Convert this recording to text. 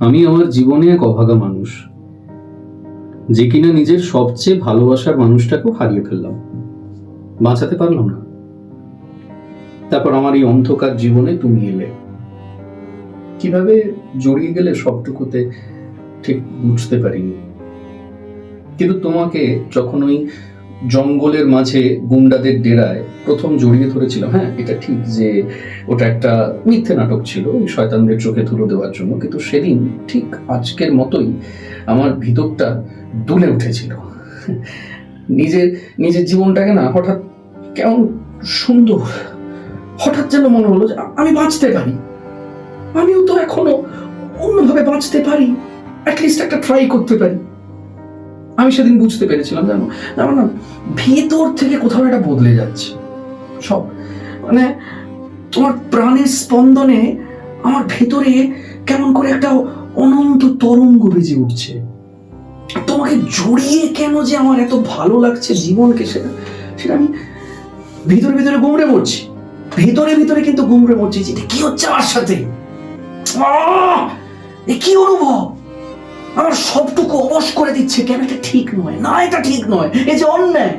আমি আমার জীবনে এক অভাগা মানুষ, যে কিনা নিজের সবচেয়ে ভালোবাসার মানুষটাকেও হারিয়ে ফেললাম, বাঁচাতে পারলাম না। তারপর আমার এই অন্ধকার জীবনে তুমি এলে, কিভাবে জড়িয়ে গেলে সবটুকুতে ঠিক বুঝতে পারিনি। কিন্তু তোমাকে যখন ওই জঙ্গলের মাঝে গুন্ডাদের ডেরায় প্রথম জড়িয়ে ধরেছিলাম, হ্যাঁ এটা ঠিক যে ওটা একটা মিথ্যে নাটক ছিল ওই শয়তানদের চোখে ধুলো দেওয়ার জন্য, কিন্তু সেদিন ঠিক আজকের মতোই আমার ভিতরটা দুলে উঠেছিল। নিজের নিজের জীবনটাকে না হঠাৎ কেমন সুন্দর, হঠাৎ যেন মনে হলো যে আমি বাঁচতে পারি, আমিও তো এখনো অন্যভাবে বাঁচতে পারি, অ্যাটলিস্ট একটা ট্রাই করতে পারি। আমি সেদিন বুঝতে পেরেছিলাম, জানো আমার না ভেতর থেকে কোথাও একটা বদলে যাচ্ছে সব, মানে তোমার প্রাণের স্পন্দনে আমার ভেতরে কেমন করে একটা অনন্ত তরঙ্গ বেজে উঠছে। তোমাকে জড়িয়ে কেন যে আমার এত ভালো লাগছে জীবনকে, সেটা সেটা আমি ভিতরে ভিতরে গুমড়ে মরছি, ভিতরে ভিতরে কিন্তু গুমড়ে মরছি যে কি হচ্ছে আমার সাথে। এ কি অনুভব, আমার সবটুকু অবশ করে দিচ্ছে। কেন এটা ঠিক নয়, না এটা ঠিক নয়, এ যে অন্যায়।